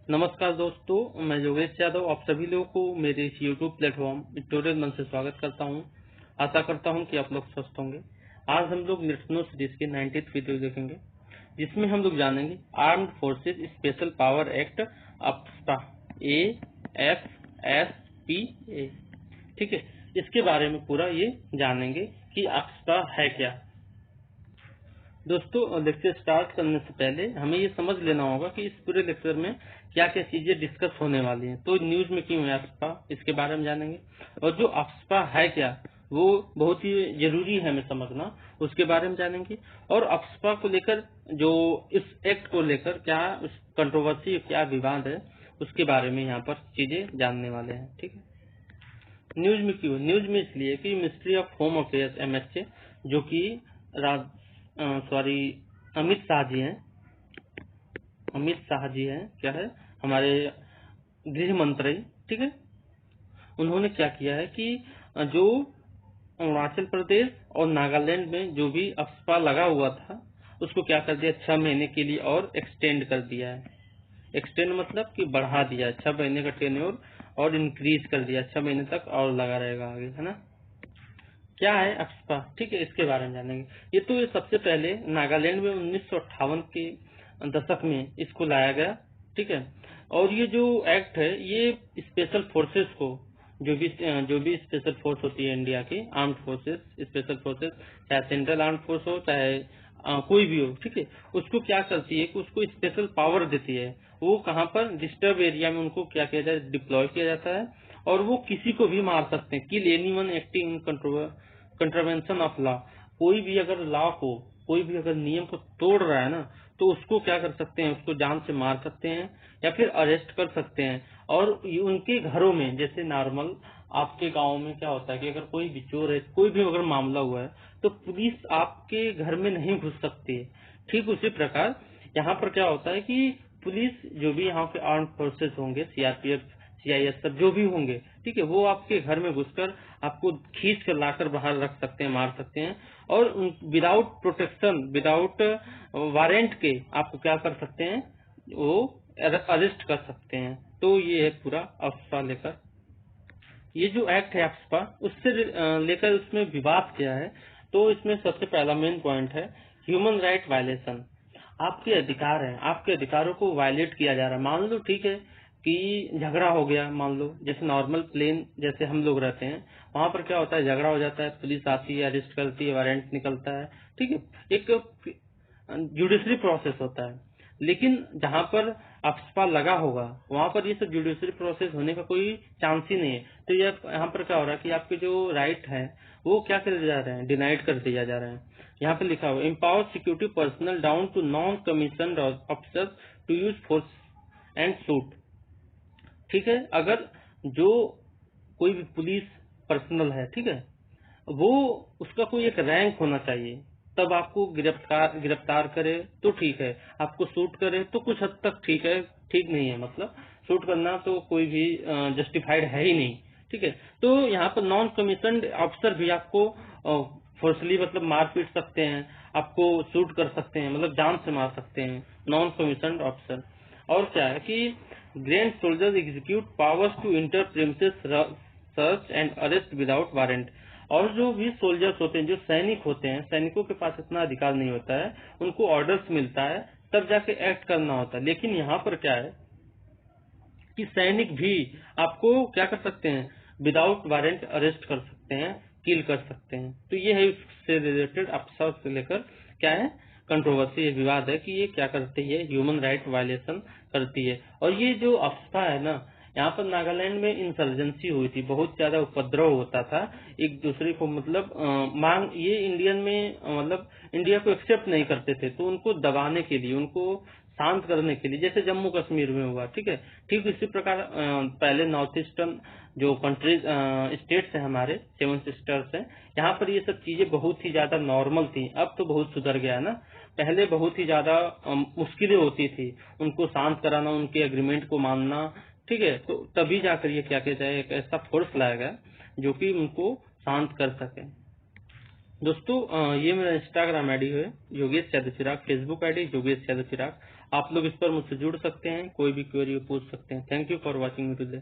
नमस्कार दोस्तों, मैं योगेश यादव आप सभी लोगों को मेरे इस YouTube प्लेटफॉर्म ट्यूटोरियल मंच से स्वागत करता हूं। आशा करता हूं कि आप लोग स्वस्थ होंगे। आज हम लोग नेटनो सीरीज के 90th वीडियो देखेंगे, जिसमें हम लोग जानेंगे armed forces special power act AFSPA AFSPA। ठीक है, इसके बारे में पूरा ये जानेंगे कि अप्स्पा है क्या। दोस्तों, लेक्चर स्टार्ट करने से पहले हमें ये समझ लेना होगा कि इस पूरे लेक्चर में क्या क्या चीजें डिस्कस होने वाली हैं। तो न्यूज में क्यों है अफ्स्पा, इसके बारे में जानेंगे। और जो अफ्स्पा है क्या, वो बहुत ही जरूरी है हमें समझना, उसके बारे में जानेंगे। और अफ्स्पा को लेकर जो इस एक्ट को लेकर क्या कंट्रोवर्सी, क्या विवाद है, उसके बारे में यहाँ पर चीजें जानने वाले हैं। ठीक है, न्यूज में क्यों, न्यूज में इसलिए कि ministry of home affairs MHA, जो कि अमित शाह जी हैं, क्या है, हमारे गृह मंत्री। ठीक है, उन्होंने क्या किया है कि जो अरुणाचल प्रदेश और नागालैंड में जो भी अफ्स्पा लगा हुआ था, उसको क्या कर दिया, 6 महीने के लिए और एक्सटेंड कर दिया है। एक्सटेंड मतलब कि बढ़ा दिया, 6 महीने का टेन्योर और इंक्रीज कर दिया, 6 महीने तक और लगा रहेगा आगे, है ना। क्या है अफ्स्पा, ठीक है, इसके बारे में जानेंगे। ये सबसे पहले नागालैंड में 1958 के दशक में इसको लाया गया। ठीक है, और ये जो एक्ट है ये स्पेशल फोर्सेस को, जो भी स्पेशल फोर्स होती है इंडिया की, आर्म्ड फोर्सेस, स्पेशल फोर्सेस, चाहे सेंट्रल आर्म्ड फोर्स हो, चाहे कोई भी हो, ठीक है, उसको क्या करती है कि उसको स्पेशल पावर देती है। वो कहाँ पर, डिस्टर्ब एरिया में उनको क्या किया जाए, डिप्लॉय किया जाता है, और वो किसी को भी मार सकते हैं। Kill anyone acting in contravention of law, कोई भी अगर लॉ को, कोई भी अगर नियम को तोड़ रहा है ना, तो उसको क्या कर सकते हैं, उसको जान से मार सकते हैं या फिर अरेस्ट कर सकते हैं। और उनके घरों में, जैसे नॉर्मल आपके गांव में क्या होता है कि अगर कोई भी चोर है, कोई भी अगर मामला हुआ है, तो पुलिस आपके घर में नहीं घुस सकती है। ठीक उसी प्रकार यहाँ पर क्या होता है कि पुलिस, जो भी यहाँ के आर्म्ड फोर्सेस होंगे, CRPF, CISF जो भी होंगे, ठीक है, वो आपके घर में घुसकर आपको खींच कर लाकर बाहर रख सकते हैं, मार सकते हैं, और विदाउट प्रोटेक्शन, विदाउट वारंट के आपको क्या कर सकते हैं, वो अरेस्ट कर सकते हैं। तो ये है पूरा अफ्स्पा लेकर। ये जो एक्ट है अफ्स्पा, उससे लेकर उसमें विवाद क्या है, तो इसमें सबसे पहला मेन पॉइंट है ह्यूमन राइट वायलेशन। आपके अधिकार हैं, आपके अधिकारों को वायलेट किया जा रहा है। मान लो, ठीक है, कि झगड़ा हो गया, मान लो जैसे नॉर्मल प्लेन जैसे हम लोग रहते हैं, वहां पर क्या होता है, झगड़ा हो जाता है, पुलिस आती है, अरेस्ट करती है, वारंट निकलता है, ठीक है, एक जुडिशरी प्रोसेस होता है। लेकिन जहां पर अफ्स्पा लगा होगा, वहां पर ये सब जुडिशरी प्रोसेस होने का कोई चांस ही नहीं है। तो ये यहाँ पर क्या हो रहा है कि आपके जो राइट है वो क्या कर दिया जा रहे हैं, डिनाइड कर दिया जा रहा है। यहाँ पे लिखा हुआ, empower security personnel down to non commission officer to use force and suit. ठीक है, अगर जो कोई भी पुलिस पर्सनल है, ठीक है, वो, उसका कोई एक रैंक होना चाहिए, तब आपको गिरफ्तार करे तो ठीक है, आपको शूट करे तो कुछ हद तक ठीक है, ठीक नहीं है, मतलब शूट करना तो कोई भी जस्टिफाइड है ही नहीं। ठीक है, तो यहाँ पर नॉन कमीशन्ड ऑफिसर भी आपको फोर्सली मतलब मार पीट सकते हैं, आपको शूट कर सकते हैं, मतलब जान से मार सकते हैं, नॉन कमीशन्ड ऑफिसर। और क्या है कि grand soldiers execute powers to enter premises, search and arrest without warrant. और जो भी सोल्जर्स होते हैं, जो सैनिक होते हैं, सैनिकों के पास इतना अधिकार नहीं होता है, उनको ऑर्डर्स मिलता है तब जाके एक्ट करना होता है। लेकिन यहाँ पर क्या है कि सैनिक भी आपको क्या कर सकते हैं, विदाउट वारंट अरेस्ट कर सकते हैं, किल कर सकते हैं। तो ये है इससे रिलेटेड अफसर से लेकर क्या है, कंट्रोवर्सी, विवाद है कि ये क्या करती है, ह्यूमन राइट वायलेशन करती है। और ये जो अफ्स्पा है ना, यहाँ पर नागालैंड में इंसर्जेंसी हुई थी, बहुत ज्यादा उपद्रव होता था एक दूसरे को, मतलब मांग, ये इंडियन में मतलब इंडिया को एक्सेप्ट नहीं करते थे, तो उनको दबाने के लिए, उनको शांत करने के लिए, जैसे जम्मू कश्मीर में हुआ, ठीक है, ठीक इसी प्रकार पहले नॉर्थ ईस्टर्न जो कंट्रीज स्टेट्स हैं हमारे, 7 सिस्टर्स हैं, यहाँ पर ये सब चीजें बहुत ही ज्यादा नॉर्मल थी। अब तो बहुत सुधर गया ना, पहले बहुत ही ज्यादा मुश्किलें होती थी उनको शांत कराना, उनके एग्रीमेंट को मानना। ठीक है, तो तभी जाकर ये क्या किया जाए, एक ऐसा फोर्स लाया गया जो कि उनको शांत कर सके। दोस्तों ये मेरा इंस्टाग्राम आईडी है योगेश यादव चिराग, फेसबुक आईडी योगेश यादव चिराग। आप लोग इस पर मुझसे जुड़ सकते हैं, कोई भी क्वेरी पूछ सकते हैं। Thank you for watching today.